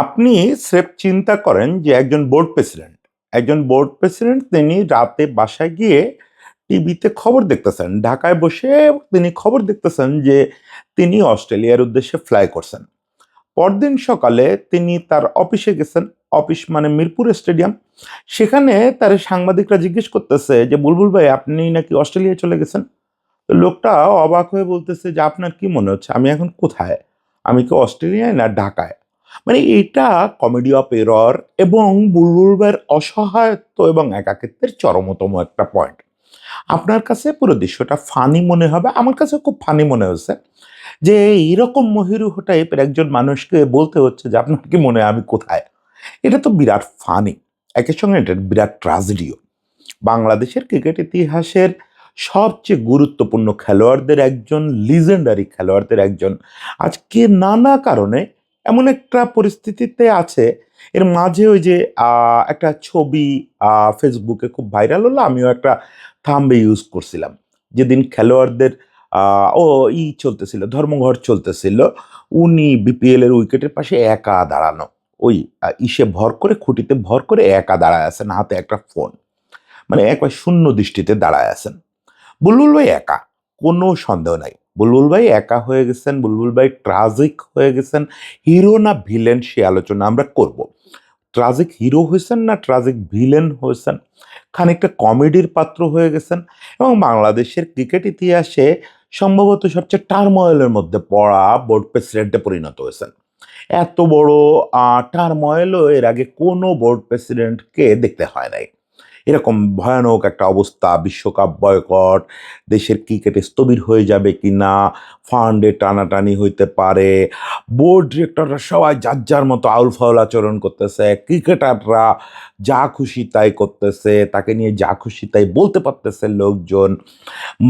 আপনি স্রেফ চিন্তা করেন যে একজন বোর্ড প্রেসিডেন্ট তিনি রাতে বাসায় গিয়ে টিভিতে খবর দেখতেছেন, ঢাকায় বসে তিনি খবর দেখতেছেন যে তিনি অস্ট্রেলিয়ার উদ্দেশ্যে ফ্লাই করছেন। পরদিন সকালে তিনি তার অফিসে গেছেন। অফিস মানে মিরপুর স্টেডিয়াম। সেখানে তার সাংবাদিকরা জিজ্ঞেস করতেছে যে বুলবুল ভাই, আপনি নাকি অস্ট্রেলিয়া চলে গেছেন। তো লোকটা অবাক হয়ে বলতেছে যে আপনার কি মনে হচ্ছে আমি এখন কোথায়? আমি কি অস্ট্রেলিয়ায় না ঢাকায়? মানে এটা কমেডি অফ এরর এবং বুলবুল ভাইয়ের অসহায়ত্ব এবং একাকিত্বের চরমতম একটা পয়েন্ট। আপনার কাছে পুরো দৃশ্যটা ফানি মনে হবে, আমার কাছে খুব ফানি মনে হচ্ছে যে এরকম মহিরুহ টাইপের একজন মানুষকে বলতে হচ্ছে যে আপনার কি মনে হয় আমি কোথায়। এটা তো বিরাট ফানি, একের সঙ্গে এটা বিরাট ট্রাজেডিও। বাংলাদেশের ক্রিকেট ইতিহাসের সবচেয়ে গুরুত্বপূর্ণ খেলোয়াড়দের একজন, লিজেন্ডারি খেলোয়াড়দের একজন, আজকে নানা কারণে এমন একটা পরিস্থিতিতে আছে। এর মাঝে ওই যে একটা ছবি ফেসবুকে খুব ভাইরাল হলো, আমিও একটা থাম্বে ইউজ করছিলাম। যেদিন খেলোয়াড়দের ও চলতেছিল, ধর্মঘট চলতেছিল, উনি বিপিএল এর উইকেটের পাশে একা দাঁড়ানো, ওই ভর করে, খুঁটিতে ভর করে একা দাঁড়ায় আছেন, হাতে একটা ফোন, মানে একবার শূন্য দৃষ্টিতে দাঁড়ায় আছেন। বুলবুল ভাই একা, কোনো সন্দেহ নাই। বুলবুল ভাই একা হয়ে গেছেন, বুলবুল ভাই ট্রাজিক হয়ে গেছেন। হিরো না ভিলেন সে আলোচনা আমরা করব। ট্রাজিক হিরো হয়েছেন না ট্রাজিক ভিলেন হয়েছেন, খানিকটা কমেডির পাত্র হয়ে গেছেন, এবং বাংলাদেশের ক্রিকেট ইতিহাসে সম্ভবত সবচেয়ে টার্ময়েলের মধ্যে পড়া বোর্ড প্রেসিডেন্টে পরিণত হয়েছেন। এত বড় টার্ময়েলও এর আগে কোনো বোর্ড প্রেসিডেন্টকে দেখতে হয় নাই। এরকম ভয়ানক একটা অবস্থা, বিশ্বকাপ বয়কট, দেশের ক্রিকেটে স্থবির হয়ে যাবে কিনা, ফান্ডে টানাটানি হইতে পারে, বোর্ড ডিরেক্টররা সবাই যার যার মতো আউল ফাউল আচরণ করতেছে, ক্রিকেটাররা যা খুশি তাই করতেছে, তাকে নিয়ে যা খুশি তাই বলতে পারতেছে লোকজন।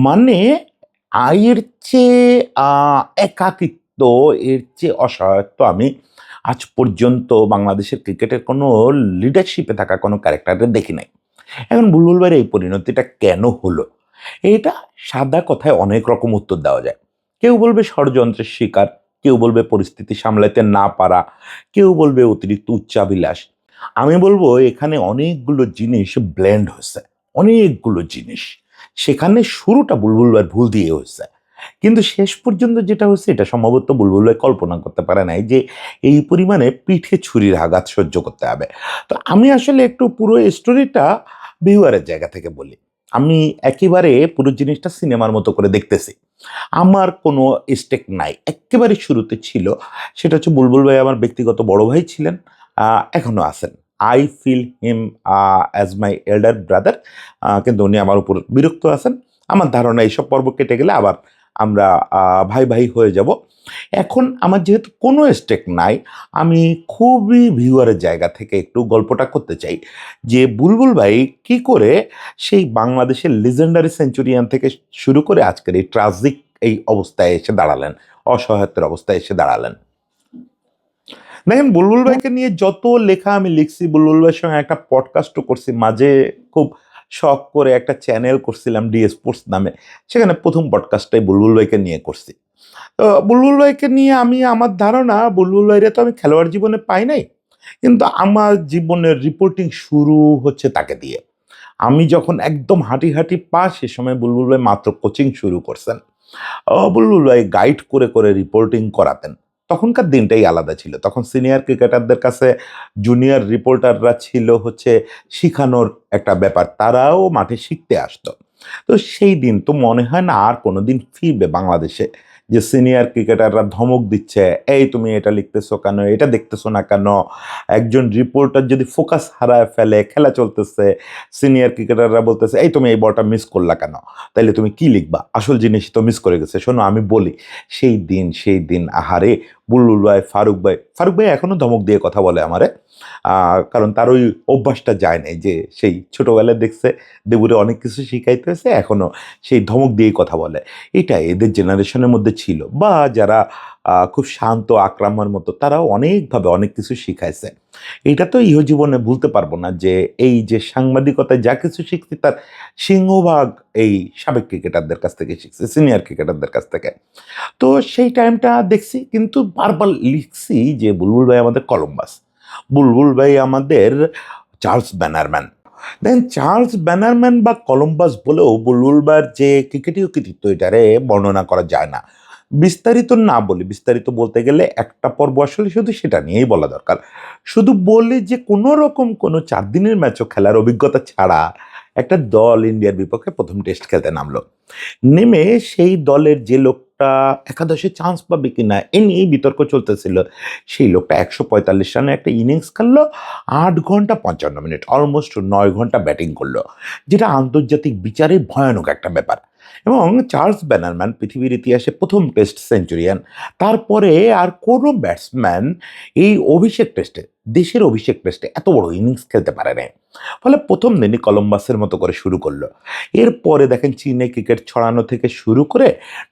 মানে এর চেয়ে একাকিত্ব, এর চেয়ে অসহায়ত্ব আমি আজ পর্যন্ত বাংলাদেশের ক্রিকেটের কোনো লিডারশিপে থাকা কোনো ক্যারেক্টারে দেখি নাই। এখন বুলবুল ভাইয়ের এই পরিণতিটা কেন হলো? এটা সাদা কথায় অনেক রকম উত্তর দেওয়া যায়। কেউ বলবে ষড়যন্ত্রের শিকার, কেউ বলবে পরিস্থিতি সামলাতে না পারা, কেউ বলবে অতিরিক্ত উচ্চাভিলাষ। আমি বলবো এখানে অনেকগুলো জিনিস ব্লেন্ড হয়েছে, অনেকগুলো জিনিস। সেখানে শুরুটা বুলবুল ভাইয়ের ভুল দিয়ে হয়েছে, কিন্তু শেষ পর্যন্ত যেটা হচ্ছে এটা সম্ভবত বুলবুল ভাই কল্পনা করতে পারে নাই যে এই পরিমাণে পিঠে ছুরির আঘাত সহ্য করতে হবে। তো আমি আসলে একটু পুরো স্টোরিটা ভিউয়ারের জায়গা থেকে বলি। আমি একেবারে পুরো জিনিসটা সিনেমার মতো করে দেখতেছি। আমার কোনো স্টেক নাই। এক্কেবারে শুরুতে ছিল, সেটা হচ্ছে বুলবুল ভাই আমার ব্যক্তিগত বড় ভাই ছিলেন, এখনো আছেন। I feel him as my elder brother. কিন্তু উনি আমার উপর বিরক্ত আছেন। আমার ধারণা এইসব পর্ব কেটে গেলে আবার আমরা ভাই, ভাই হয়ে যাব। এখন আমার যেহেতু কোনো স্টেক নাই, আমি খুবই ভিউয়ারের জায়গা থেকে একটু গল্পটা করতে চাই যে বুলবুল ভাই কি করে সেই বাংলাদেশের লিজেন্ডারি সেঞ্চুরিয়ান থেকে শুরু করে আজকের এই ট্রাজিক এই অবস্থায় এসে দাঁড়ালেন, অসহায়ত্বের অবস্থায় এসে দাঁড়ালেন। দেখেন, বুলবুল ভাইকে নিয়ে যত লেখা আমি লিখছি, বুলবুল ভাইয়ের সঙ্গে একটা পডকাস্টও করছি মাঝে, খুব শখ করে একটা চ্যানেল করছিলাম ডি স্পোর্টস নামে। সেখানে প্রথম পডকাস্টটাই বুলবুল ভাইকে নিয়ে করছি। তো বুলবুল ভাইকে নিয়ে আমি, আমার ধারণা বুলবুল ভাইরে তো আমি খেলোয়াড় জীবনে পাই নাই, কিন্তু আমার জীবনের রিপোর্টিং শুরু হচ্ছে তাকে দিয়ে। আমি যখন একদম হাঁটি হাঁটি পা, সে সময় বুলবুল ভাই মাত্র কোচিং শুরু করছেন। বুলবুল ভাই গাইড করে করে রিপোর্টিং করাতেন। তখনকার দিনটাই আলাদা ছিল। তখন সিনিয়র ক্রিকেটারদের কাছে জুনিয়র রিপোর্টাররা ছিল হচ্ছে শিখানোর একটা ব্যাপার। তারাও মাঠে শিখতে আসতো। তো সেই দিন তো মনে হয় না আর কোনোদিন ফিরবে বাংলাদেশে, যে সিনিয়র ক্রিকেটাররা ধমক দিচ্ছে, এই তুমি এটা লিখতেছো কেন, এটা দেখতেছো না কেন। একজন রিপোর্টার যদি ফোকাস হারায় ফেলে, খেলা চলতেছে, সিনিয়র ক্রিকেটাররা বলতেছে এই তুমি এই বলটা মিস করলা কেন, তাইলে তুমি কি লিখবা, আসল জিনিস তো মিস করে গেছে। শোনো আমি বলি, সেই দিন আহারে, বুলবুল ভাই, ফারুক ভাই এখনো ধমক দিয়ে কথা বলে আমারে। কারণ তার ওই অভ্যাসটা যায় নাই, যে সেই ছোটবেলায় দেখছে দেবুরে অনেক কিছু শিখাইতে হয়েছে, এখনো সেই ধমক দিয়েই কথা বলে। এটা এদের জেনারেশনের মধ্যে ছিল, বা যারা খুব শান্ত আকরামার মতো, তারাও অনেকভাবে অনেক কিছু শিখাইছে। এটা তো ইহজীবনে ভুলতে পারবো না যে এই যে সাংবাদিকতায় যা কিছু শিখছি তার সিংহভাগ এই সাবেক ক্রিকেটারদের কাছ থেকে শিখছি, সিনিয়র ক্রিকেটারদের কাছ থেকে। তো সেই টাইমটা দেখছি, কিন্তু বারবার লিখছি যে বুলবুল ভাই আমাদের কলম্বাস, বুলবুল ভাই আমাদের চার্লস ব্যানারম্যান। দেন চার্লস ব্যানারম্যান বা কলম্বাস বলেও বুলবুল ভাইয়ের যে ক্রিকেটীয় কৃতিত্ব এটারে বর্ণনা করা যায় না। বিস্তারিত না বলি, বিস্তারিত বলতে গেলে একটা পর্ব আসলে শুধু সেটা নিয়েই বলা দরকার। শুধু বলি যে কোনো রকম কোনো 4 দিনের ম্যাচও খেলার অভিজ্ঞতা ছাড়া একটা দল ইন্ডিয়ার বিপক্ষে প্রথম টেস্ট খেলতে নামলো। নেমে সেই দলের যে লোকটা একাদশে চান্স পাবে কিনা এ নিয়েই বিতর্ক চলতেছিল, সেই লোকটা 145 রানে একটা ইনিংস খেললো, 8 ঘন্টা 55 মিনিট, অলমোস্ট 9 ঘন্টা ব্যাটিং করলো, যেটা আন্তর্জাতিক বিচারে ভয়ানক একটা ব্যাপার। এবং চার্লস ব্যানারম্যান পৃথিবীর ইতিহাসে প্রথম টেস্ট সেঞ্চুরিয়ান। তারপরে আর কোনো ব্যাটসম্যান এই অভিষেক টেস্টে, দেশের অভিষেক টেস্টে এত বড় ইনিংস খেলতে পারে না। ফলে প্রথম দিনই কলম্বাসের মতো করে শুরু করলো। এরপরে দেখেন চীনে ক্রিকেট ছড়ানো থেকে শুরু করে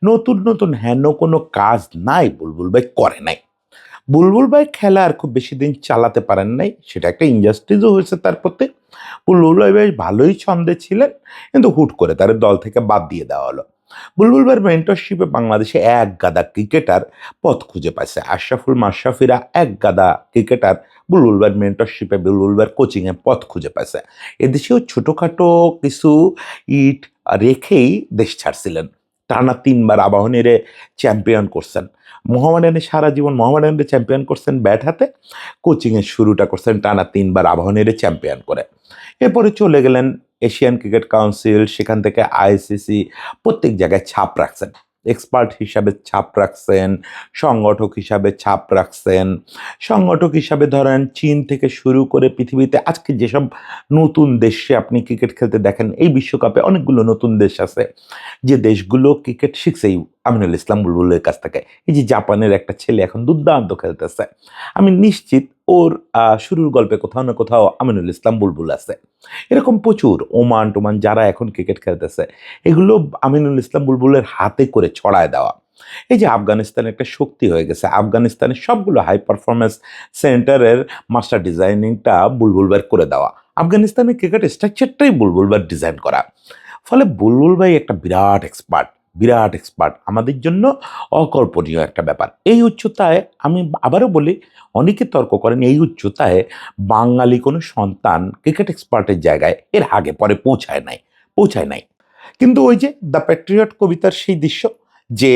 নতুন নতুন হেন কোনো কাজ নাই বুলবুল ভাই করে নাই। বুলবুল ভাই খেলা আর খুব বেশি দিন চালাতে পারেন নাই, সেটা একটা ইনজাস্টিসও হয়েছে তার প্রতি। বুলবুল ভাই বেশ ভালোই ছন্দে ছিলেন, কিন্তু হুট করে তার দল থেকে বাদ দিয়ে দেওয়া হলো। বুলবুল ভাইয়ের মেন্টরশিপে বাংলাদেশে এক গাদা ক্রিকেটার পথ খুঁজে পাইছে। আশরাফুল মাশরাফিরা এক গাদা ক্রিকেটার বুলবুল ভাইয়ের মেন্টরশিপে, বুলবুল ভাইয়ের কোচিংয়ে পথ খুঁজে পাইছে। এদেশেও ছোটোখাটো কিছু ইট রেখেই দেশ ছাড়ছিলেন। টানা 3 বার আবাহনীরে চ্যাম্পিয়ন করছেন। মোহামেডানে সারা জীবন মোহামেডানে চ্যাম্পিয়ন করছেন ব্যাট হাতে, কোচিংয়ের শুরুটা করছেন টানা 3 বার আবাহনীরে চ্যাম্পিয়ন করে। এরপরে চলে গেলেন এশিয়ান ক্রিকেট কাউন্সিল, সেখান থেকে আইসিসি, প্রত্যেক জায়গায় ছাপ রাখছেন। এক্সপার্ট হিসাবে ছাপ রাখছেন, সংগঠক হিসাবে ছাপ রাখছেন। সংগঠক হিসাবে ধরেন চীন থেকে শুরু করে পৃথিবীতে আজকে যেসব নতুন দেশে আপনি ক্রিকেট খেলতে দেখেন, এই বিশ্বকাপে অনেকগুলো নতুন দেশ আছে যে দেশগুলো ক্রিকেট শিখছে এই আমিনুল ইসলাম বুলবুলের কাছ থেকে। এই যে জাপানের একটা ছেলে এখন দুর্দান্ত খেলতেছে, আমি নিশ্চিত ওর শুরুর গল্পে কোথাও না কোথাও আমিনুল ইসলাম বুলবুল আছে। এরকম প্রচুর ওমান টোমান যারা এখন ক্রিকেট খেলতেছে, এগুলো আমিনুল ইসলাম বুলবুলের হাতে করে ছড়ায় দেওয়া। এই যে আফগানিস্তান একটা শক্তি হয়ে গেছে, আফগানিস্তানের সবগুলো হাই পারফরমেন্স সেন্টারের মাস্টার ডিজাইনিংটা বুলবুল ভাই করে দেওয়া। আফগানিস্তানের ক্রিকেট স্ট্রাকচারটাই বুলবুল ভাই ডিজাইন করা। ফলে বুলবুল ভাই একটা বিরাট এক্সপার্ট, বিরাট এক্সপার্ট, আমাদের জন্য অকল্পনীয় একটা ব্যাপার। এই উচ্চতায় আমি আবারও বলি, অনেকে তর্ক করেন এই উচ্চতায় বাঙালি কোনো সন্তান ক্রিকেট এক্সপার্টের জায়গায় এর আগে পরে পৌঁছায় নাই, পৌঁছায় নাই। কিন্তু ওই যে দ্য প্যাট্রিয়ট কবিতার সেই দৃশ্য, যে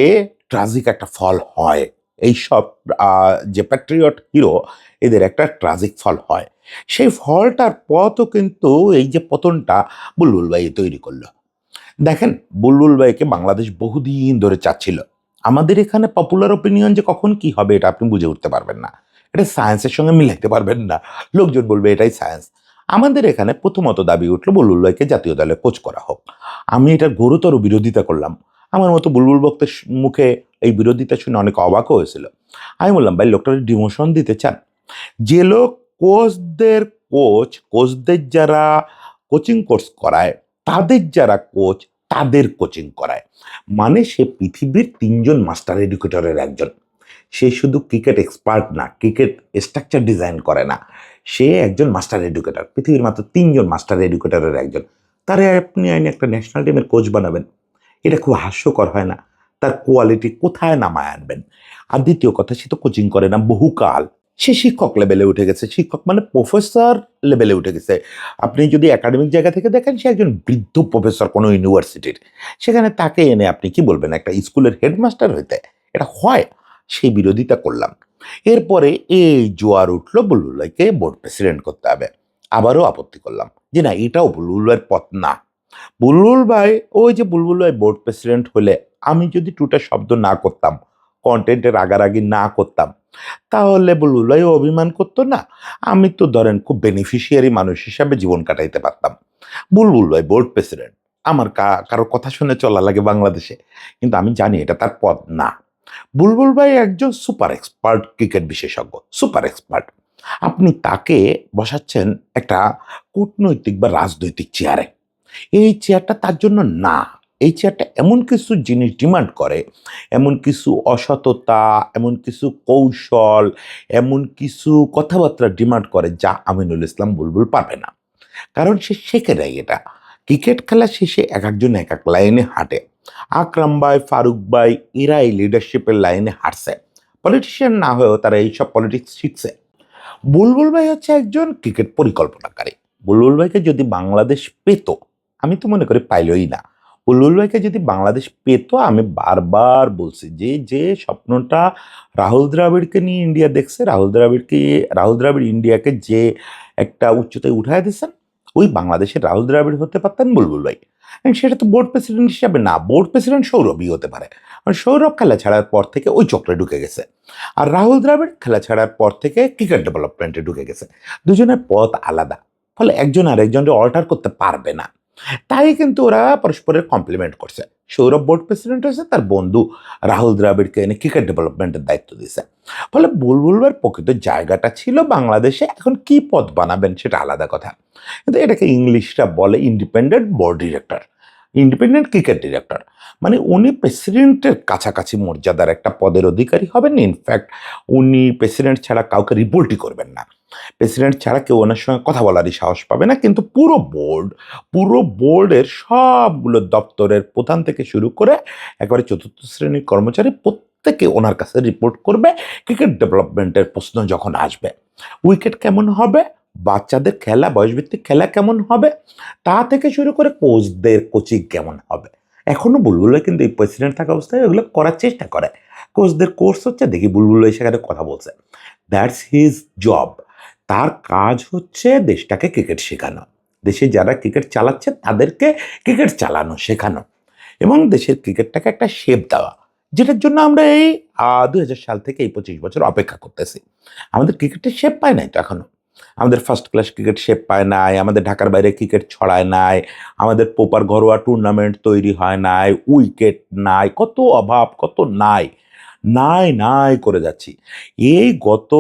ট্রাজিক একটা ফল হয়, এইসব যে প্যাট্রিয়ট হিরো এদের একটা ট্রাজিক ফল হয়, সেই ফলটার পথও কিন্তু এই যে পতনটা বুলবুল ভাই তৈরি করলো। দেখেন, বুলবুল ভাইকে বাংলাদেশ বহুদিন ধরে চাচ্ছিল। আমাদের এখানে পপুলার ওপিনিয়ন যে কখন কি হবে এটা আপনি বুঝে উঠতে পারবেন না, এটা সায়েন্সের সঙ্গে মিলাইতে পারবেন না। লোকজন বলবে এটাই সায়েন্স। আমাদের এখানে প্রথমত দাবি উঠলো বুলবুল ভাইকে জাতীয় দলে কোচ করা হোক। আমি এটার গুরুতর বিরোধিতা করলাম। আমার মতো বুলবুল ভক্তের মুখে এই বিরোধিতা শুনে অনেক অবাকও হয়েছিল। আমি বললাম, ভাই লোকটার ডিমোশন দিতে চান? যে লোক কোচদের যারা কোচিং কোর্স করায়, তাদের যারা কোচ তাদের কোচিং করায়, মানে সে পৃথিবীর 3জন মাস্টার এডুকেটরের একজন। সে শুধু ক্রিকেট এক্সপার্ট না, ক্রিকেট স্ট্রাকচার ডিজাইন করে না, সে একজন মাস্টার এডুকেটর, পৃথিবীর মাত্র 3জন মাস্টার এডুকেটরের একজন। তারে আপনি আইনে একটা ন্যাশনাল টিমের কোচ বানাবেন, এটা খুব হাস্যকর হয় না? তার কোয়ালিটি কোথায় নামায় আনবেন? আর দ্বিতীয় কথা, সে তো কোচিং করে না বহুকাল, সে শিক্ষক লেভেলে উঠে গেছে, শিক্ষক মানে প্রফেসর লেভেলে উঠে গেছে। আপনি যদি একাডেমিক জায়গা থেকে দেখেন, সে একজন বৃদ্ধ প্রফেসর কোনো ইউনিভার্সিটির। সেখানে তাকে এনে আপনি কি বলবেন একটা স্কুলের হেডমাস্টার হইতে? এটা হয়? সেই বিরোধিতা করলাম। এরপরে এই জোয়ার উঠলো বুলবুল ভাইকে বোর্ড প্রেসিডেন্ট করতে হবে। আবারও আপত্তি করলাম যে না, এটাও বুলবুল ভাইয়ের পথ না। বুলবুল ভাই, ওই যে বুলবুল ভাই বোর্ড প্রেসিডেন্ট হলে আমি যদি টুটা শব্দ না করতাম, কন্টেন্টের রাগারাগি না করতাম, তাহলে বুলবুল ভাই অভিমান করতো না? আমি তো ধরেন খুব বেনিফিশিয়ারি মানুষ হিসাবে জীবন কাটাইতে পারতাম। বুলবুল ভাই বোর্ড প্রেসিডেন্ট, আমার কারোর কথা শুনে চলা লাগে বাংলাদেশে, কিন্তু আমি জানি এটা তার পথ না। বুলবুল ভাই একজন সুপার এক্সপার্ট ক্রিকেট বিশেষজ্ঞ, সুপার এক্সপার্ট। আপনি তাকে বসাচ্ছেন একটা কূটনৈতিক বা রাজনৈতিক চেয়ারে, এই চেয়ারটা তার জন্য না। এই চেয়ারটা এমন কিছু জিনিস ডিমান্ড করে, এমন কিছু অসততা, এমন কিছু কৌশল, এমন কিছু কথাবার্তা ডিমান্ড করে যা আমিনুল ইসলাম বুলবুল পারবে না। কারণ সে শেখে নেয় এটা। ক্রিকেট খেলা শেষে এক একজন এক এক লাইনে হাঁটে। আকরাম ভাই, ফারুক ভাই এরা এই লিডারশিপের লাইনে হাঁটছে। পলিটিশিয়ান না হয়েও তারা এইসব পলিটিক্স শিখছে। বুলবুল ভাই হচ্ছে একজন ক্রিকেট পরিকল্পনাকারী। বুলবুল ভাইকে যদি বাংলাদেশ পেত, আমি তো মনে করি পাইলই না। বুলবুল ভাইকে যদি বাংলাদেশ পেত, আমি বারবার বলছি যে যে স্বপ্নটা রাহুল দ্রাবিড়কে নিয়ে ইন্ডিয়া দেখছে, রাহুল দ্রাবিড় ইন্ডিয়াকে যে একটা উচ্চতায় উঠায় দিচ্ছেন, ওই বাংলাদেশের রাহুল দ্রাবিড় হতে পারতেন বুলবুল ভাই। And সেটা তো বোর্ড প্রেসিডেন্ট হিসাবে না, বোর্ড প্রেসিডেন্ট সৌরভই হতে পারে। কারণ সৌরভ খেলা ছাড়ার পর থেকে ওই চক্রে ঢুকে গেছে। আর রাহুল দ্রাবিড় খেলা ছাড়ার পর থেকে ক্রিকেট ডেভেলপমেন্টে ঢুকে গেছে। দুজনের পথ আলাদা, ফলে একজন আর একজনকে অল্টার করতে পারবে না। তাই কিন্তু ওরা পরস্পরের কমপ্লিমেন্ট করছে। সৌরভ বোর্ড প্রেসিডেন্ট হয়েছে, তার বন্ধু রাহুল দ্রাবিড়কে এনে ক্রিকেট ডেভেলপমেন্টের দায়িত্ব দিয়েছে। ফলে বুলবুলের প্রকৃত জায়গাটা ছিল বাংলাদেশে। এখন কি পদ বানাবেন সেটা আলাদা কথা, কিন্তু এটাকে ইংলিশরা বলে independent board director, independent cricket director. মানে উনি প্রেসিডেন্টের কাছাকাছি মর্যাদার একটা পদের অধিকারী হবেন। ইনফ্যাক্ট উনি প্রেসিডেন্ট ছাড়া কাউকে রিপোর্টই করবেন না, প্রেসিডেন্ট ছাড়া কেউ ওনার সঙ্গে কথা বলারই সাহস পাবে না। কিন্তু পুরো বোর্ডের সবগুলো দপ্তরের প্রধান থেকে শুরু করে একেবারে চতুর্থ শ্রেণীর কর্মচারী প্রত্যেকে ওনার কাছে রিপোর্ট করবে ক্রিকেট ডেভেলপমেন্টের প্রশ্ন যখন আসবে। উইকেট কেমন হবে, বাচ্চাদের খেলা, বয়সভিত্তিক খেলা কেমন হবে, তা থেকে শুরু করে কোচদের কোচিং কেমন হবে। এখনো বুলবুল ভাই কিন্তু এই প্রেসিডেন্ট থাকা অবস্থায় এগুলো করার চেষ্টা করে। কোচদের কোর্স হচ্ছে, দেখি বুলবুল ভাই সেখানে কথা বলছে। That's his job. তার কাজ হচ্ছে দেশটাকে ক্রিকেট শেখানো, দেশে যারা ক্রিকেট চালাচ্ছে তাদেরকে ক্রিকেট চালানো শেখানো, এবং দেশের ক্রিকেটটাকে একটা শেপ দেওয়া, যেটার জন্য আমরা এই 2000 সাল থেকে এই 25 বছর অপেক্ষা করতেছি। আমাদের ক্রিকেটের শেপ পায় নাই তো এখনো। আমাদের ফার্স্ট ক্লাস ক্রিকেট শেপ পায় নাই, আমাদের ঢাকার বাইরে ক্রিকেট ছড়ায় নাই, আমাদের প্রপার ঘরোয়া টুর্নামেন্ট তৈরি হয় নাই, উইকেট নাই, কত অভাব, কত নাই নাই নাই করে যাচ্ছি। এই গত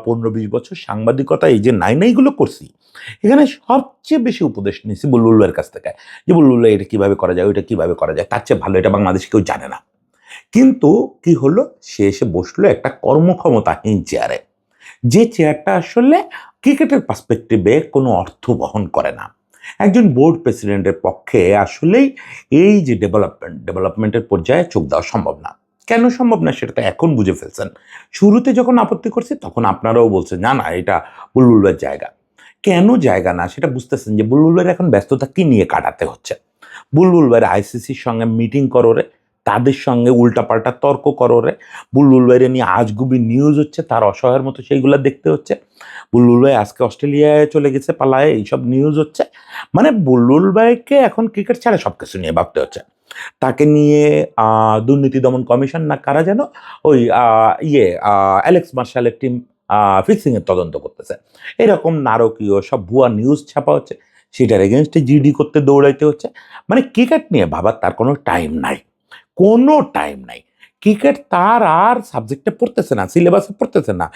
15-20 বছর সাংবাদিকতা এই যে নাইগুলো করছি, এখানে সবচেয়ে বেশি উপদেশ নিয়েছি বুলবুল ভাইয়ের কাছ থেকে, যে বুলবুল ভাই এটা কীভাবে করা যায়, ওইটা কীভাবে করা যায়, তার চেয়ে ভালো এটা বাংলাদেশে কেউ জানে না। কিন্তু কি হলো, সে এসে বসলো একটা কর্মক্ষমতাহীন চেয়ারে, যে চেয়ারটা আসলে ক্রিকেটের পার্সপেক্টিভে কোনো অর্থ বহন করে না। একজন বোর্ড প্রেসিডেন্টের পক্ষে আসলেই এই যে ডেভেলপমেন্টের পর্যায়ে চোখ দেওয়া সম্ভব না। কেন সম্ভব না সেটা তো এখন বুঝে ফেলছেন। শুরুতে যখন আপত্তি করছি তখন আপনারাও বলছেন না না এটা বুলবুল ভাইয়ের জায়গা। কেন জায়গা না সেটা বুঝতেছেন যে বুলবুল ভাইয়ের এখন ব্যস্ততা কি নিয়ে কাটাতে হচ্ছে। বুলবুল ভাইয়ের আইসিসির সঙ্গে মিটিং করো রে, তাদের সঙ্গে উল্টাপাল্টা তর্ক করো রে, বুলবুল ভাইরে নিয়ে আজগুবি নিউজ হচ্ছে, তার অসহায়ের মতো সেইগুলো দেখতে হচ্ছে। বুলবুল ভাই আজকে অস্ট্রেলিয়ায় চলে গেছে পালায়ে, এইসব নিউজ হচ্ছে। মানে বুলবুল ভাইকে এখন ক্রিকেট ছাড়া সব কিছু নিয়ে ভাবতে হচ্ছে। তাকে নিয়ে দুর্নীতি দমন কমিশন না কারা যেন ওই অ্যালেক্স মার্শালের টিম ফিক্সিংয়ের তদন্ত করতেছে। এরকম নারকীয় সব ভুয়া নিউজ ছাপা হচ্ছে, সেটার এগেনস্টে জিডি করতে দৌড়াইতে হচ্ছে। মানে ক্রিকেট নিয়ে ভাবার তার কোনো টাইম নাই, কোনো টাইম নাই। ক্রিকেট তার আর সাবজেক্টে পড়তেছে না, সিলেবাসে পড়তেছে না।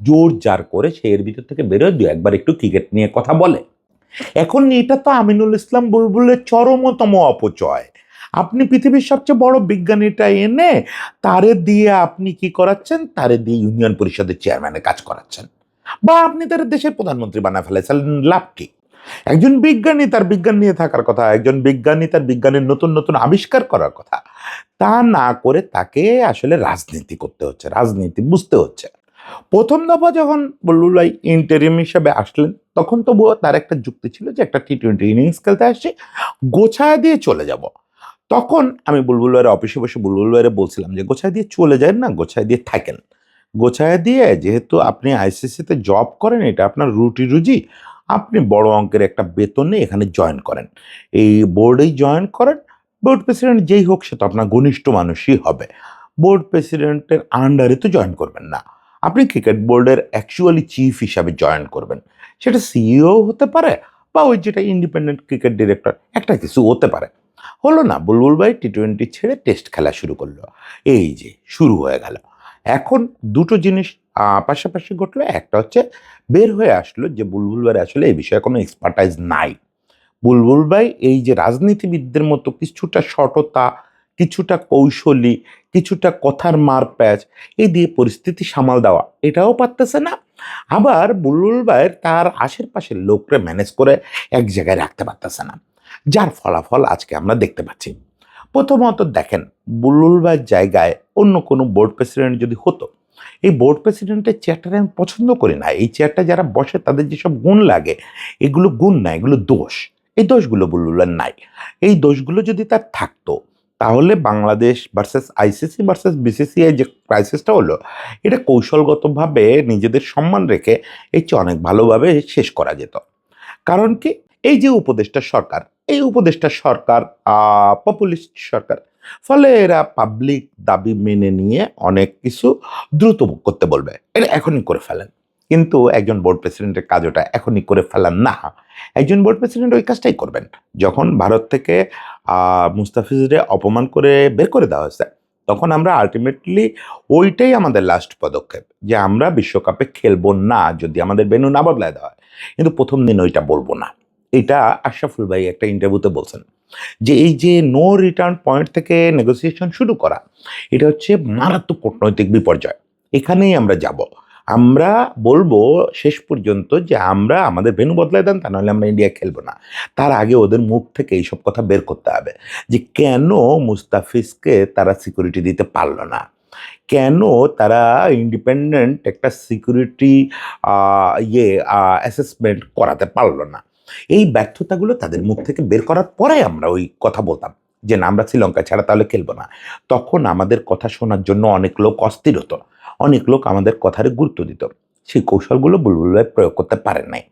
জোর জার করে সে এর ভিতর থেকে বেরোয়, দু একবার একটু ক্রিকেট নিয়ে কথা বলে। এখন এটা তো আমিনুল ইসলাম বুলবুলের চরমতম অপচয়। আপনি পৃথিবীর সবচেয়ে বড় বিজ্ঞানীটা এনে তারে দিয়ে আপনি কি করাচ্ছেন, তারে দিয়ে ইউনিয়ন পরিষদের চেয়ারম্যানের কাজ করাচ্ছেন, বা আপনি তার দেশের প্রধানমন্ত্রী বানায় ফেলেছেন, লাভ কি? একজন বিজ্ঞানী তার বিজ্ঞান নিয়ে থাকার কথা, একজন বিজ্ঞানী তার বিজ্ঞানের নতুন নতুন আবিষ্কার করার কথা। তা না করে তাকে আসলে রাজনীতি করতে হচ্ছে, রাজনীতি বুঝতে হচ্ছে। প্রথম দফা যখন বুলবুল ভাই ইন্টারিম হিসেবে আসলেন, তখন তবুও তার একটা যুক্তি ছিল যে একটা টি-20 ইনিংস খেলতে আসছি, গোছায় দিয়ে চলে যাব। তখন আমি বুলবুল ভাইয়ের অফিসে বসে বুলবুল ভাইয়ের বলছিলাম যে গোছায় দিয়ে চলে যায় না, গোছায় দিয়ে থাকেন। গোছায় দিয়ে যেহেতু আপনি আইসিসিতে জব করেন, এটা আপনার রুটি রুজি, আপনি বড় অঙ্কের একটা বেতনে এখানে জয়েন করেন, এই বোর্ডেই জয়েন করেন। বোর্ড প্রেসিডেন্ট যেই হোক সে তো আপনার ঘনিষ্ঠ মানুষই হবে। বোর্ড প্রেসিডেন্টের আন্ডারে তো জয়েন করবেন না, আপনি ক্রিকেট বোর্ডের অ্যাকচুয়ালি চিফ হিসাবে জয়েন করবেন। সেটা সিইও হতে পারে, বা ওই যেটা ইন্ডিপেন্ডেন্ট ক্রিকেট ডিরেক্টর, একটা কিছু হতে পারে। হলো না, বুলবুল ভাই টি-20 ছেড়ে টেস্ট খেলা শুরু করলো। এই যে শুরু হয়ে গেল। এখন দুটো জিনিস পাশাপাশি ঘটলো। একটা হচ্ছে বের হয়ে আসলো যে বুলবুল ভাইয়ের আসলে এই বিষয়ে কোনো এক্সপার্টাইজ নাই। বুলবুল ভাই এই যে রাজনীতিবিদদের মতো কিছুটা সততা, কিছুটা কৌশলী, কিছুটা কথার মারপ্যাঁচ এই দিয়ে পরিস্থিতি সামাল দেওয়া এটাও পারতেছে না। আবার বুলবুল ভাইয়ের তার আশেপাশের লোকরা ম্যানেজ করে এক জায়গায় রাখতে পারতেছে না, যার ফলাফল আজকে আমরা দেখতে পাচ্ছি। প্রথমত দেখেন, বুলবুল ভাইয়ের জায়গায় অন্য কোনো বোর্ড প্রেসিডেন্ট যদি হতো, এই বোর্ড প্রেসিডেন্টের চেয়ারটা আমি পছন্দ করি না। এই চেয়ারটা যারা বসে তাদের যেসব গুণ লাগে, এগুলো গুণ না, এগুলো দোষ। এই দোষগুলো বুলবুলের নাই। এই দোষগুলো যদি তার থাকতো, তাহলে Bangladesh versus ICC versus BCCI যে ক্রাইসিসটা হলো, এটা কৌশলগতভাবে নিজেদের সম্মান রেখে এর চেয়ে অনেক ভালোভাবে শেষ করা যেত। কারণ কি, এই যে উপদেষ্টা সরকার, এই উপদেষ্টা সরকার পপুলিস্ট সরকার, ফলে এরা পাবলিক দাবি মেনে নিয়ে অনেক কিছু দ্রুত করতে বলবে, এটা এখনই করে ফেলেন। কিন্তু একজন বোর্ড প্রেসিডেন্টের কাজ ওটা এখনই করে ফেলান না। একজন বোর্ড প্রেসিডেন্ট ওই কাজটাই করবেন যখন ভারত থেকে মুস্তাফিজরে অপমান করে বের করে দেওয়া হয়েছে, তখন আমরা আলটিমেটলি ওইটাই আমাদের লাস্ট পদক্ষেপ, যে আমরা বিশ্বকাপে খেলবো না যদি আমাদের ভেন্যু না বদলায় দেওয়া হয়। কিন্তু প্রথম দিন ওইটা বলবো না। এটা আশরাফুল ভাই একটা ইন্টারভিউতে বলছেন, যে এই যে নো রিটার্ন পয়েন্ট থেকে নেগোসিয়েশন শুরু করা, এটা হচ্ছে মারাত্মক কূটনৈতিক বিপর্যয়। এখানেই আমরা যাব। আমরা বলবো শেষ পর্যন্ত যে আমরা আমাদের ভেন্যু বদলায় দেন, তা নাহলে আমরা ইন্ডিয়া খেলবো না। তার আগে ওদের মুখ থেকে এইসব কথা বের করতে হবে, যে কেন মুস্তাফিজকে তারা সিকিউরিটি দিতে পারলো না, কেন তারা ইন্ডিপেন্ডেন্ট একটা সিকিউরিটি অ্যাসেসমেন্ট করাতে পারলো না। এই ব্যর্থতাগুলো তাদের মুখ থেকে বের করার পরে আমরা ওই কথা বলতাম যে না, আমরা শ্রীলঙ্কা ছাড়া তাহলে খেলবো না। তখন আমাদের কথা শোনার জন্য অনেক লোক অস্থির হতো, অনেক লোক আমাদের কথারে গুরুত্ব দিত। সেই কৌশলগুলো বুলবুল ভাই প্রয়োগ করতে পারেন নাই।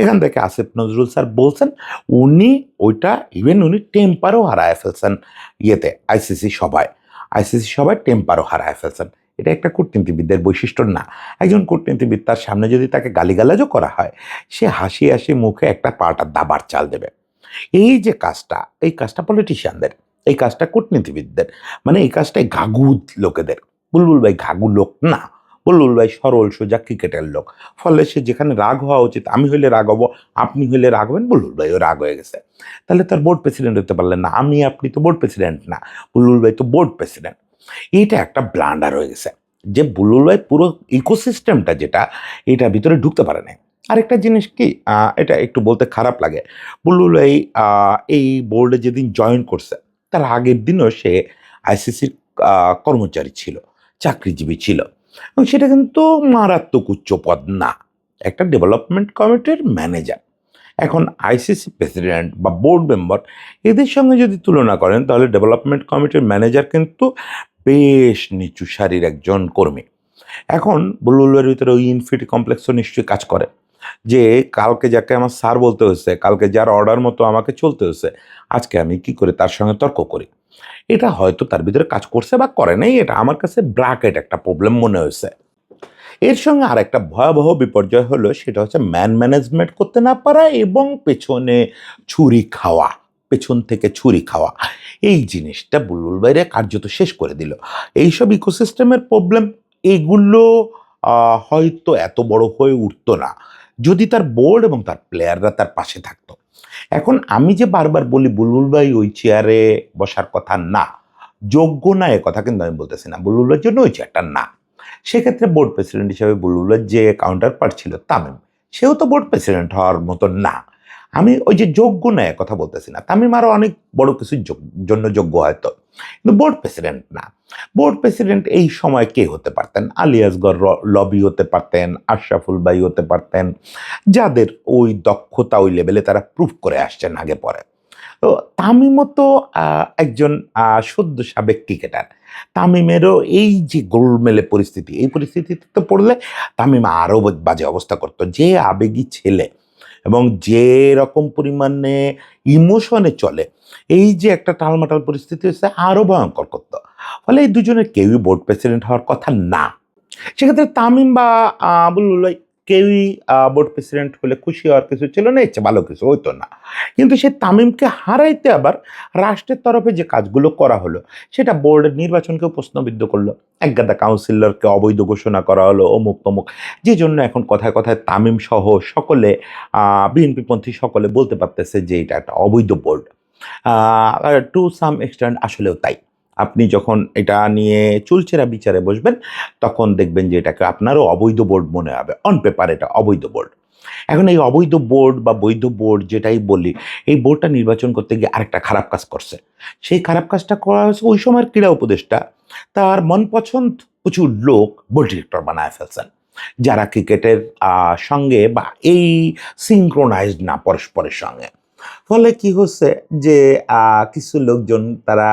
এখান থেকে আসিফ নজরুল স্যার বলছেন, উনি ওইটা ইভেন উনি টেম্পারও হারায় ফেলছেন ইয়েতে আইসিসি সবাই টেম্পারও হারায় ফেলছেন। এটা একটা কূটনীতিবিদদের বৈশিষ্ট্য না। একজন কূটনীতিবিদ, তার সামনে যদি তাকে গালিগালাজও করা হয়, সে হাসি হাসি মুখে একটা পাল্টা দাবার চাল দেবে। এই যে কাজটা, এই কাজটা পলিটিশিয়ানদের, এই কাজটা কূটনীতিবিদদের, মানে এই কাজটাই ঘাঘু লোকেদের। বুলবুল ভাই ঘাঘু লোক না। বুলবুল ভাই সরল সোজা ক্রিকেটের লোক। ফলে সে যেখানে রাগ হওয়া উচিত, আমি হইলে রাগ হবো, আপনি হইলে রাগ হবেন, বুলবুল ভাইও রাগ হয়ে গেছে। তাহলে তার বোর্ড প্রেসিডেন্ট হতে পারলেন না। আমি আপনি তো বোর্ড প্রেসিডেন্ট না, বুলবুল ভাই তো বোর্ড প্রেসিডেন্ট। এইটা একটা ব্লান্ডার হয়ে গেছে, যে বুলবুল ভাই পুরো ইকোসিস্টেমটা যেটা, এটার ভিতরে ঢুকতে পারে না। আরেকটা জিনিস কি, এটা একটু বলতে খারাপ লাগে, বুলবুল ভাই এই বোর্ডে যেদিন জয়েন করছে, তার আগের দিনও সে আইসিসির কর্মচারী ছিল, চাকরিজীবী ছিল, এবং সেটা কিন্তু মারাত্মক উচ্চ পদ না, একটা ডেভেলপমেন্ট কমিটির ম্যানেজার। এখন আইসিসি প্রেসিডেন্ট বা বোর্ড মেম্বার, এদের সঙ্গে যদি তুলনা করেন, তাহলে ডেভেলপমেন্ট কমিটির ম্যানেজার কিন্তু বেশ নিচু সারির একজন কর্মী। এখন বুলবুলের ভিতরে ওই ইনফিনিটি কমপ্লেক্সও নিশ্চয়ই কাজ করে, যে কালকে যাকে আমার স্যার বলতে হয়েছে, কালকে যার অর্ডার মতো আমাকে চলতে হয়েছে, আজকে আমি কি করে তার সঙ্গে তর্ক করি। এটা হয়তো তার ভিতরে কাজ করছে বা করে নাই, এটা আমার কাছে ব্র্যাকেট একটা প্রবলেম মনে হয়েছে। এর সঙ্গে আর একটা ভয়াবহ বিপর্যয় হলো, সেটা হচ্ছে ম্যান ম্যানেজমেন্ট করতে না পারা এবং পেছনে ছুরি খাওয়া, পেছন থেকে ছুরি খাওয়া। এই জিনিসটা বুলবুল ভাইরে কার্যত শেষ করে দিল। এইসব ইকোসিস্টেমের প্রবলেম, এগুলো হয়তো এত বড় হয়ে উঠতো না যদি তার বোর্ড এবং তার প্লেয়াররা তার পাশে থাকতো। এখন আমি যে বারবার বলি বুলবুল ভাই ওই চেয়ারে বসার কথা না, যোগ্য না, এ কথা কিন্তু আমি বলতেছি না, বুলবুল ভাইয়ের জন্য ওই চেয়ারটা না। সেক্ষেত্রে বোর্ড প্রেসিডেন্ট হিসেবে বুলবুলের যে কাউন্টার পার্ট ছিল তামিম, সেও তো বোর্ড প্রেসিডেন্ট হওয়ার মতো না। আমি ওই যে যোগ্য নয় কথা বলতেছি না, তামিম আরও অনেক বড় কিছুর জন্য যোগ্য হয়তো, কিন্তু বোর্ড প্রেসিডেন্ট না। বোর্ড প্রেসিডেন্ট এই সময় কে হতে পারতেন? আলী আসগর লবি হতে পারতেন, আশরাফুল ভাই হতে পারতেন, যাদের ওই দক্ষতা ওই লেভেলে তারা প্রুভ করে আসছেন আগে পরে। তো তামিমও তো একজন সদ্য সাবেক ক্রিকেটার। তামিমেরও এই যে গোলমেলে পরিস্থিতি, এই পরিস্থিতিতে তো পড়লে তামিম আরও বাজে অবস্থা করতো। যে আবেগী ছেলে এবং যে রকম পরিমাণে ইমোশনে চলে, এই যে একটা টালমাটাল পরিস্থিতি হচ্ছে, আরও ভয়ঙ্কর করতো। ফলে এই দুজনের কেউই বোর্ড প্রেসিডেন্ট হওয়ার কথা না। সেক্ষেত্রে তামিম বা বুলবুল ভাই কেউই বোর্ড প্রেসিডেন্ট হলে খুশি হওয়ার কিছু ছিল না, ইচ্ছে ভালো কিছু হইতো না। কিন্তু সে তামিমকে হারাইতে আবার রাষ্ট্রের তরফে যে কাজগুলো করা হলো সেটা বোর্ডের নির্বাচনকেও প্রশ্নবিদ্ধ করলো। একগাদা কাউন্সিলরকে অবৈধ ঘোষণা করা হলো, অমুক তমুক, যে জন্য এখন কথায় কথায় তামিম সহ সকলে বিএনপিপন্থী সকলে বলতে পারতেছে যে এটা একটা অবৈধ বোর্ড। টু সাম এক্সটেন্ট আসলেও তাই। আপনি যখন এটা নিয়ে চুলচেরা বিচারে বসবেন তখন দেখবেন যে এটাকে আপনারও অবৈধ বোর্ড মনে হবে, অন পেপার এটা অবৈধ বোর্ড। এখন এই অবৈধ বোর্ড বা বৈধ বোর্ড যেটাই বলি, এই বোর্ডটা নির্বাচন করতে গিয়ে আরেকটা খারাপ কাজ করছে। সেই খারাপ কাজটা করা হয়েছে ওই সময়ের ক্রীড়া উপদেষ্টা তার মন পছন্দ প্রচুর লোক বোর্ড ডিরেক্টর বানায় ফেলছেন, যারা ক্রিকেটের সঙ্গে বা এই সিঙ্ক্রোনাইজড না পরস্পরের সঙ্গে। ফলে কি হচ্ছে যে কিছু লোকজন তারা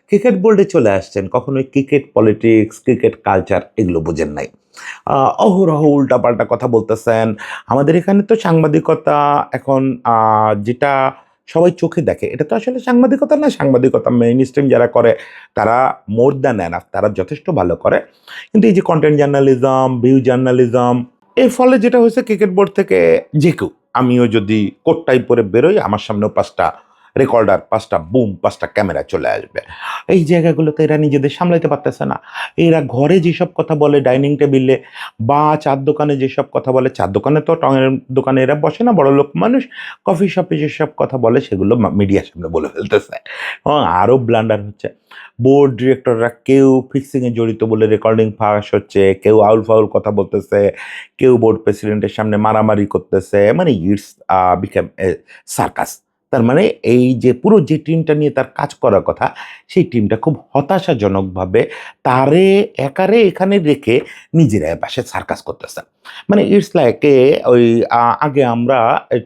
ক্রিকেট বোর্ডে চলে আসছেন, কখনোই ক্রিকেট পলিটিক্স, ক্রিকেট কালচার এগুলো বোঝেন নাই। অহরহ উল্টাপাল্টা কথা বলতেছেন। আমাদের এখানে তো সাংবাদিকতা এখন যেটা সবাই চোখে দেখে, এটা তো আসলে সাংবাদিকতা না। সাংবাদিকতা মেইন স্ট্রিম যারা করে তারা মোর দ্যান এনাফ, তারা যথেষ্ট ভালো করে। কিন্তু এই যে কন্টেন্ট জার্নালিজম, ভিউ জার্নালিজম, এর ফলে যেটা হয়েছে ক্রিকেট বোর্ড থেকে যে কেউ, আমিও যদি কোটটাই পরে বেরোই আমার সামনেও 5টা রেকর্ডার, 5টা বুম, 5টা ক্যামেরা চলে আসবে। এই জায়গাগুলোতে এরা নিজেদের সামলাইতে পারতেছে না। এরা ঘরে যেসব কথা বলে ডাইনিং টেবিলে বা চার দোকানে যেসব কথা বলে, চার দোকানে তো টঙের দোকানে এরা বসে না, বড় লোক মানুষ, কফি শপে যেসব কথা বলে সেগুলো মিডিয়ার সামনে বলে ফেলতেছে। এবং আরও ব্লান্ডার হচ্ছে, বোর্ড ডিরেক্টররা কেউ ফিক্সিংয়ে জড়িত বলে রেকর্ডিং ফাঁস হচ্ছে, কেউ আউল ফাউল কথা বলতেছে, কেউ বোর্ড প্রেসিডেন্টের সামনে মারামারি করতেছে। মানে ইটস বিকাম এ সার্কাস। তার মানে এই যে পুরো যে টিমটা নিয়ে তার কাজ করার কথা, সেই টিমটা খুব হতাশাজনকভাবে তারে একারে এখানে রেখে নিজেরাই পাশে সার্কাস করতেছে। মানে ইটস লাইক ওই আগে আমরা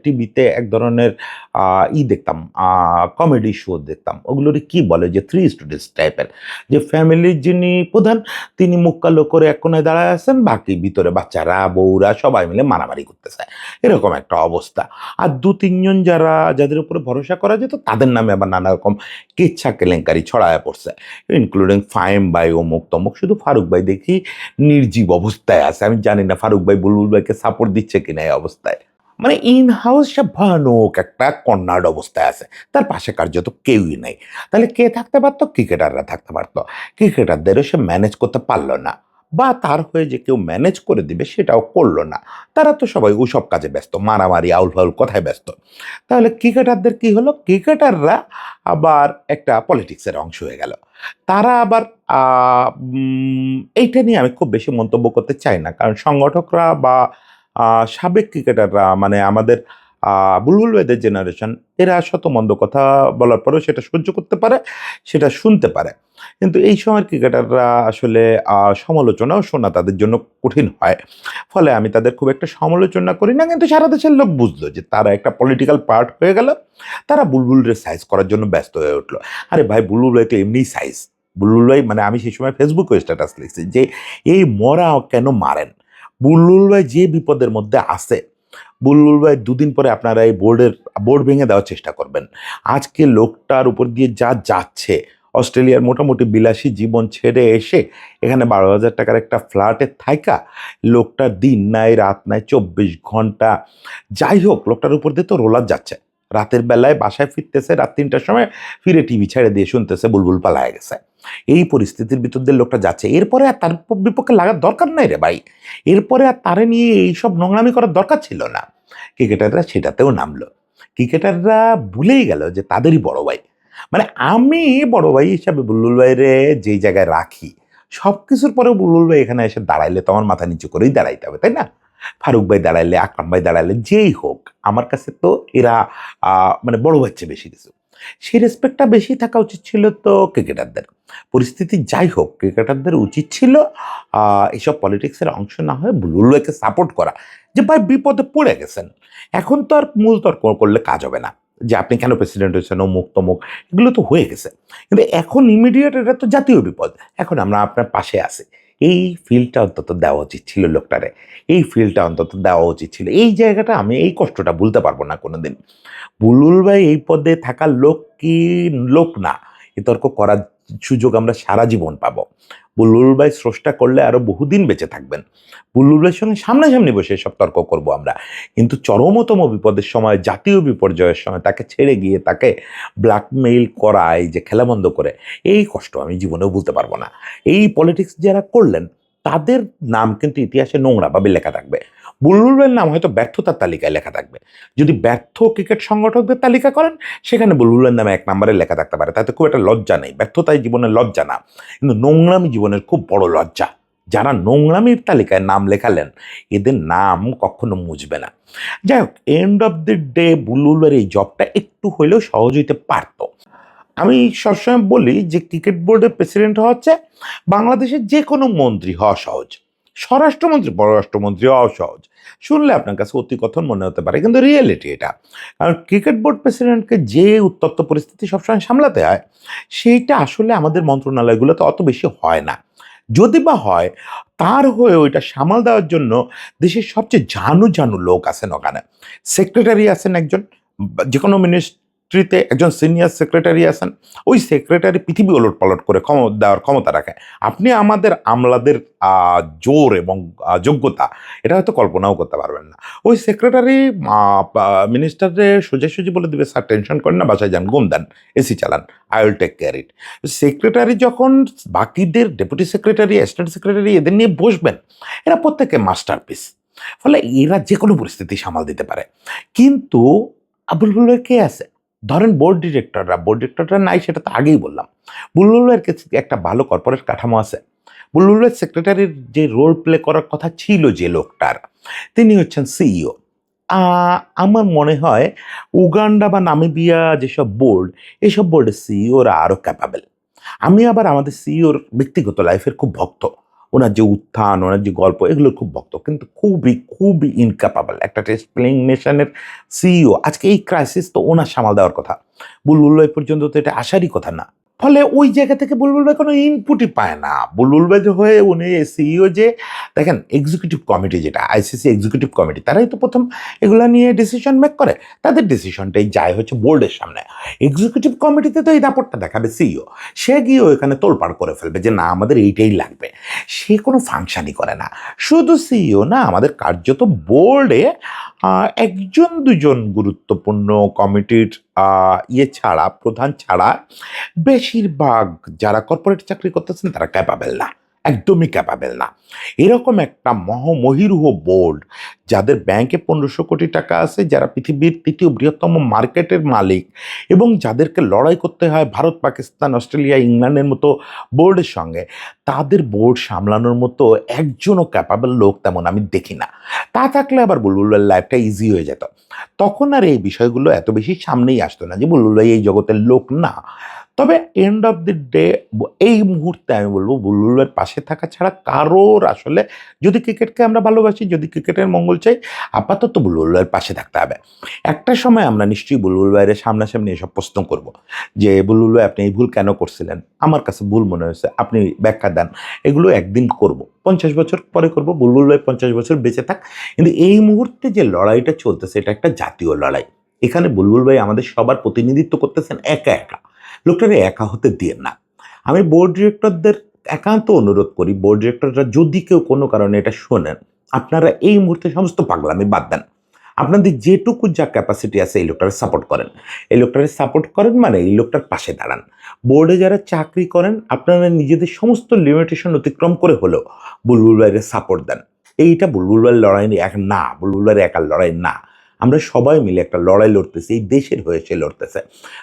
টিভিতে এক ধরনের দেখতাম, কমেডি শো দেখতাম, ওগুলোর কি বলে যে থ্রি স্টুডেন্টস টাইপের, যে ফ্যামিলির যিনি প্রধান তিনি মুখ কালো করে এক কোনায় দাঁড়ায় আছেন, বাকি ভিতরে বাচ্চারা বউরা সবাই মিলে মারামারি করতেছে, এরকম একটা অবস্থা। আর 2-3 জন যাদের উপরে ভরসা করা যেত তাদের নামে আবার নানা রকম কিচ্ছা কেলেঙ্কারি ছড়ায় পড়ছে, ইনক্লুডিং ফাইম ভাই, অমুক তমুক। শুধু ফারুক ভাই দেখি নির্জীব অবস্থায় আছে। আমি জানি না ফারুক ভাই বুলবুল ভাইকে সাপোর্ট দিচ্ছে কিনা এই অবস্থায়। মানে ইন হাউস সে ভয়ানক একটা কর্নার্ড অবস্থায় আছে, তার পাশে কার্যত কেউই নাই। তাহলে কে থাকতে পারতো? ক্রিকেটাররা থাকতে পারতো। ক্রিকেটারদেরও সে ম্যানেজ করতে পারলো না, বা তার হয়ে যে কেউ ম্যানেজ করে দিবে সেটাও করলো না। তারা তো সবাই ওইসব কাজে ব্যস্ত, মারামারি আউল ফাউল কথায় ব্যস্ত। তাহলে ক্রিকেটারদের কি হলো? ক্রিকেটাররা আবার একটা পলিটিক্সের অংশ হয়ে গেল। তারা আবার এইটা নিয়ে আমি খুব বেশি মন্তব্য করতে চাই না, কারণ সংগঠকরা বা সাবেক ক্রিকেটাররা, মানে আমাদের বুলবুল ভাইদের জেনারেশন, এরা শত মন্দ কথা বলার পরেও সেটা সহ্য করতে পারে, সেটা শুনতে পারে। কিন্তু এই সময়ের ক্রিকেটাররা আসলে সমালোচনাও শোনা তাদের জন্য কঠিন হয়। ফলে আমি তাদের খুব একটা সমালোচনা করি না, কিন্তু সারা দেশের লোক বুঝলো যে তারা একটা পলিটিক্যাল পার্ট হয়ে গেল। তারা বুলবুলের সাইজ করার জন্য ব্যস্ত হয়ে উঠলো। আরে ভাই, বুলবুল ভাই তো এমনিই সাইজ। বুলবুল ভাই, মানে আমি সেই সময় ফেসবুকে স্ট্যাটাস লিখছি যে এই মরা কেন মারেন? বুলবুল ভাই যে বিপদের মধ্যে আছে, বুলবুল ভাই 2 দিন পরে আপনারা এই বোর্ড ভেঙে দেওয়ার চেষ্টা করবেন। আজকে লোকটার উপর দিয়ে যা যাচ্ছে, অস্ট্রেলিয়ার মোটামুটি বিলাসী জীবন ছেড়ে এসে এখানে 12,000 টাকার একটা ফ্ল্যাটে থাইকা, লোকটার দিন নাই রাত নাই, 24 ঘন্টা। যাই হোক, লোকটার উপর দিয়ে তো রোলার যাচ্ছে। রাতের বেলায় বাসায় ফিরতেছে রাত 3টার সময়, ফিরে টিভি ছেড়ে দিয়ে শুনতেছে বুলবুল পালায় গেছে। এই পরিস্থিতির ভিতর দিয়ে লোকটা যাচ্ছে। এরপরে আর তার বিপক্ষে লাগার দরকার নাই রে ভাই। এরপরে আর তারে নিয়ে এইসব নোংরামি করার দরকার ছিল না। ক্রিকেটাররা সেটাতেও নামলো। ক্রিকেটাররা ভুলেই গেল যে তাদেরই বড় ভাই। মানে আমি বড় ভাই হিসাবে বুলবুল ভাইরে যেই জায়গায় রাখি, সব কিছুর পরেও বুলবুল ভাই এখানে এসে দাঁড়াইলে তো আমার মাথা নিচু করেই দাঁড়াইতে হবে, তাই না? ফারুক ভাই দাঁড়াইলে, আকরাম ভাই দাঁড়াইলে, যেই হোক, আমার কাছে তো এরা মানে বড় ভাইয়ের চেয়ে বেশি কিছু। সেই রেসপেক্টটা বেশি থাকা উচিত ছিল তো ক্রিকেটারদের। পরিস্থিতি যাই হোক, ক্রিকেটারদের উচিত ছিল এসব পলিটিক্সের অংশ না হয়ে বুলবুল ভাইকে সাপোর্ট করা, যে ভাই বিপদে পড়ে গেছেন। এখন তো আর মূল তর্ক করলে কাজ হবে না যে আপনি কেন প্রেসিডেন্ট হয়েছেন, অমুক তমুক, এগুলো তো হয়ে গেছে। কিন্তু এখন ইমিডিয়েট এটা তো জাতীয় বিপদ, এখন আমরা আপনার পাশে আছি। এই ফিলটা অন্তত দেওয়া উচিত ছিল লোকটারে। এই ফিলটা অন্তত দেওয়া উচিত ছিল। এই জায়গাটা, আমি এই কষ্টটা ভুলতে পারবো না কোনোদিন। বুলবুল ভাই এই পদে থাকার লোক কি লোক না, এ তর্ক করার সুযোগ আমরা সারা জীবন পাবো। বুলবুল ভাই স্রষ্টা করলে আরো বহুদিন বেঁচে থাকবেন। বুলবুল ভাইয়ের সঙ্গে সামনাসামনি বসে সব তর্ক করব আমরা, কিন্তু চরমতম বিপদের সময়, জাতীয় বিপর্যয়ের সময় তাকে ছেড়ে গিয়ে তাকে ব্ল্যাকমেইল করা, এই যে খেলাবন্ধ করে, এই কষ্ট আমি জীবনেও ভুলতে পারবো না। এই পলিটিক্স যারা করলেন তাদের নাম কিন্তু ইতিহাসে নোংরাভাবে লেখা থাকবে। বুলবুল ভাইয়ের নাম হয়তো ব্যর্থতার তালিকায় লেখা থাকবে। যদি ব্যর্থ ক্রিকেট সংগঠকদের তালিকা করেন সেখানে বুলবুল ভাইয়ের নামে 1 নম্বরে লেখা থাকতে পারে, তাতে খুব একটা লজ্জা নেই। ব্যর্থতায় জীবনের লজ্জা না, কিন্তু নোংরামি জীবনের খুব বড় লজ্জা। যারা নোংরামির তালিকায় নাম লেখালেন এদের নাম কখনো মুছবে না। যাই হোক, এন্ড অফ দি ডে বুলবুল ভাইয়ের এই জবটা একটু হলেও সহজ হইতে পারতো। আমি সবসময় বলি যে ক্রিকেট বোর্ডের প্রেসিডেন্ট হওয়া হচ্ছে বাংলাদেশের যে কোনো মন্ত্রী হওয়া সহজ, স্বরাষ্ট্রমন্ত্রী পররাষ্ট্রমন্ত্রী হওয়া সহজ। শুনলে আপনার কাছে অতিকথন মনে হতে পারে, কিন্তু রিয়েলিটি এটা। কারণ ক্রিকেট বোর্ড প্রেসিডেন্টকে যে উত্তপ্ত পরিস্থিতি সবসময় সামলাতে হয় সেইটা আসলে আমাদের মন্ত্রণালয়গুলোতে অত বেশি হয় না। যদি বা হয়, তার হয়ে ওইটা সামাল দেওয়ার জন্য দেশের সবচেয়ে জানু জানু লোক আছেন ওখানে। সেক্রেটারি আছেন একজন, যে কোনো মিনিস্ট্রিতে একজন সিনিয়র সেক্রেটারি আছেন। ওই সেক্রেটারি পৃথিবী ওলটপালট করে দেওয়ার ক্ষমতা রাখে। আপনি আমাদের আমলাদের জোর এবং যোগ্যতা এটা হয়তো কল্পনাও করতে পারবেন না। ওই সেক্রেটারি মিনিস্টারে সোজাসুজি বলে দেবে, স্যার টেনশন করেন না, বাসায় যান, ঘুম দেন, এসি চালান, I will take care it. Secretary যখন বাকিদের ডেপুটি সেক্রেটারি, অ্যাসিস্ট্যান্ট সেক্রেটারি এদের নিয়ে বসবেন, এরা প্রত্যেকে মাস্টারপিস। ফলে এরা যে কোনো পরিস্থিতি সামাল দিতে পারে। কিন্তু বুলবুল ভাই কে আছে? ধরেন বোর্ড ডিরেক্টররা নাই, সেটা তো আগেই বললাম। বুলবুল ভাইয়ের কাছে একটা ভালো কর্পোরেট কাঠামো আছে। বুলবুল ভাই সেক্রেটারির যে রোল প্লে করার কথা ছিল যে লোকটার, তিনি হচ্ছেন সিইও। আমার মনে হয় উগান্ডা বা নামিবিয়া যেসব বোর্ড, এসব বোর্ডের সিইওরা আরও ক্যাপাবেল। আমি আবার আমাদের সিইওর ব্যক্তিগত লাইফের খুব ভক্ত। ওনার যে উত্থান, ওনার যে গল্প, এগুলোর খুব ভক্ত, কিন্তু খুবই খুবই ইনক্যাপাবল একটা টেস্ট প্লেইং নেশনের সিইও। আজকে এই ক্রাইসিস তো ওনার সামাল দেওয়ার কথা, বুলবুল ভাই পর্যন্ত তো এটা আসারই কথা না। ফলে ওই জায়গা থেকে বুলবুল ভাই কোনো ইনপুটই পায় না। বুলবুল ভাই হয়ে উনি সিইও যে, দেখেন এক্সিকিউটিভ কমিটি, যেটা আইসিসি এক্সিকিউটিভ কমিটি, তারাই তো প্রথম এগুলো নিয়ে ডিসিশন মেক করে। তাদের ডিসিশনটাই যায় হচ্ছে বোর্ডের সামনে। এক্সিকিউটিভ কমিটিতে তো এই দাপটটা দেখাবে সিইও। সে গিয়ে ওইখানে তোলপাড় করে ফেলবে যে না, আমাদের এইটাই লাগবে। সে কোনো ফাংশনই করে না। শুধু সিইও না, আমাদের কার্যত বোর্ডে 1-2জন গুরুত্বপূর্ণ কমিটির ছাড়া, প্রধান ছাড়া, বেশিরভাগ যারা কর্পোরেট চাকরি করতেছেন তারা ক্যাপাবেল না, একদমই ক্যাপাবেল না। এরকম একটা মহিরুহ বোর্ড, যাদের ব্যাংকে 1500 কোটি টাকা আছে, যারা পৃথিবীর 3য় বৃহত্তম মার্কেটের মালিক, এবং যাদেরকে লড়াই করতে হয় ভারত, পাকিস্তান, অস্ট্রেলিয়া, ইংল্যান্ডের মতো বোর্ডের সঙ্গে, তাদের বোর্ড সামলানোর মতো একজনও ক্যাপাবেল লোক তেমন আমি দেখি না। তা থাকলে আবার বুলবুলের লাইফটা ইজি হয়ে যেত। তখন আর এই বিষয়গুলো এত বেশি সামনেই আসতো না যে বুলবুল ভাই এই জগতের লোক না। তবে এন্ড অফ দি ডে এই মুহূর্তে আমি বলবো বুলবুলের পাশে থাকা ছাড়া কারোর আসলে, যদি ক্রিকেটকে আমরা ভালোবাসি, যদি ক্রিকেটের মঙ্গল চাই, আপাতত বুলবুলের পাশে থাকতে হবে। একটা সময় আমরা নিশ্চয়ই বুলবুল ভাইয়ের সামনাসামনি এসব প্রশ্ন করব যে বুলবুল ভাই আপনি এই ভুল কেন করছিলেন, আমার কাছে ভুল মনে হয়েছে, আপনি ব্যাখ্যা দেন। এগুলো একদিন করব, 50 বছর পরে করব, বুলবুল ভাই 50 বছর বেঁচে থাক। কিন্তু এই মুহূর্তে যে লড়াইটা চলতেছে, এটা একটা জাতীয় লড়াই। এখানে বুলবুল ভাই আমাদের সবার প্রতিনিধিত্ব করতেছেন একা একা। লোকটারে একা হতে দিয়েন না। আমি বোর্ড ডিরেক্টরদের একান্ত অনুরোধ করি, বোর্ড ডিরেক্টররা যদি কেউ কোনো কারণে এটা শোনেন, আপনারা এই মুহূর্তে সমস্ত পাগলামি বাদ দেন। আপনাদের যেটুকু যা ক্যাপাসিটি আছে এই লোকটারে সাপোর্ট করেন। এই লোকটারে সাপোর্ট করেন মানে এই লোকটার পাশে দাঁড়ান। বোর্ডে যারা চাকরি করেন, আপনারা নিজেদের সমস্ত লিমিটেশন অতিক্রম করে হলেও বুলবুল ভাইয়ের সাপোর্ট দেন। এইটা বুলবুল ভাইয়ের লড়াই এক না, বুলবুল ভাইয়ের একার লড়াই না। আমরা সবাই মিলে একটা লড়াই লড়তেছি, এই দেশের হয়ে সে লড়তেছে।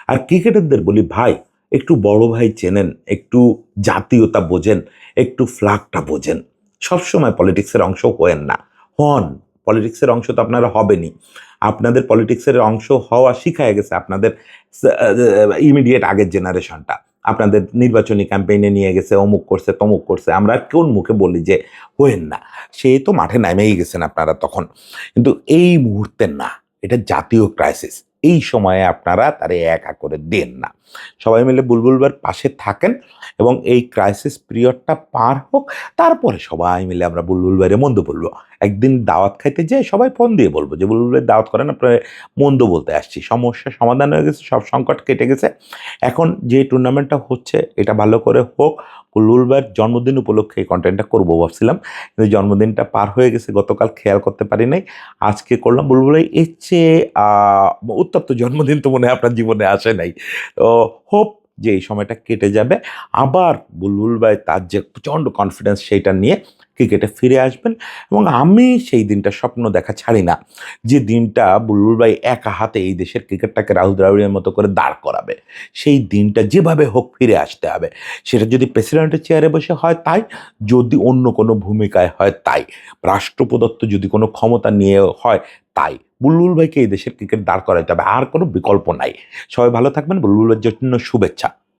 আর ক্রিকেটারদের বলি, ভাই একটু বড় ভাই চেনেন, একটু জাতীয়তা বোঝেন, একটু ফ্ল্যাগটা বোঝেন। সবসময় পলিটিক্সের অংশ হয়েন না। হন, পলিটিক্সের অংশ তো আপনারা হবেনই। আপনাদের পলিটিক্সের অংশ হওয়া শিখায় গেছে আপনাদের ইমিডিয়েট আগের জেনারেশনটা। আপনাদের নির্বাচনী ক্যাম্পেইনে নিয়ে গেছে, অমুক করছে, তমুক করছে। আমরা আর কোন মুখে বলি যে হয়েন না? সে তো মাঠে নেমেই গেছেন আপনারা তখন। কিন্তু এই মুহূর্তে না, এটা জাতীয় ক্রাইসিস। এই সময়ে আপনারা তারে একা করে দেন না। সবাই মিলে বুলবুল ভাইয়ের পাশে থাকেন এবং এই ক্রাইসিস পিরিয়ডটা পার হোক, তারপরে সবাই মিলে আমরা বুলবুল ভাইয়ের মন্দ বলবো। একদিন দাওয়াত খাইতে যেয়ে সবাই ফোন দিয়ে বলবো যে বুলবুল ভাই দাওয়াত করেন, আপনার মন্দ বলতে আসছি। সমস্যা সমাধান হয়ে গেছে, সব সংকট কেটে গেছে। এখন যে টুর্নামেন্টটা হচ্ছে এটা ভালো করে হোক। বুলবুল ভাইয়ের জন্মদিন উপলক্ষে এই কন্টেন্টটা করবো ভাবছিলাম, কিন্তু জন্মদিনটা পার হয়ে গেছে, গতকাল খেয়াল করতে পারি নাই, আজকে করলাম। বুলবুল ভাই এর চেয়ে উত্তপ্ত জন্মদিন তো মনে হয় আপনার জীবনে আসে নাই। তো হোপ যে এই সময়টা কেটে যাবে, আবার বুলবুল ভাই তার যে প্রচণ্ড কনফিডেন্স সেইটা নিয়ে ক্রিকেটে ফিরে আসবেন। এবং আমি সেই দিনটা স্বপ্ন দেখা ছাড়ি না, যে দিনটা বুলবুল ভাই একা হাতে এই দেশের ক্রিকেটটাকে রাহুল দ্রাবিড়ের মতো করে দাঁড় করাবে। সেই দিনটা যেভাবে হোক ফিরে আসতে হবে। সেটা যদি প্রেসিডেন্টের চেয়ারে বসে হয় তাই, যদি অন্য কোনো ভূমিকায় হয় তাই, রাষ্ট্রপ্রদত্ত যদি কোনো ক্ষমতা নিয়ে হয় তাই, বুলবুল ভাইকে এই দেশের ক্রিকেট দাঁড় করাইতে হবে, আর কোনো বিকল্প নাই। সবাই ভালো থাকবেন, বুলবুল ভাইয়ের জন্য শুভেচ্ছা।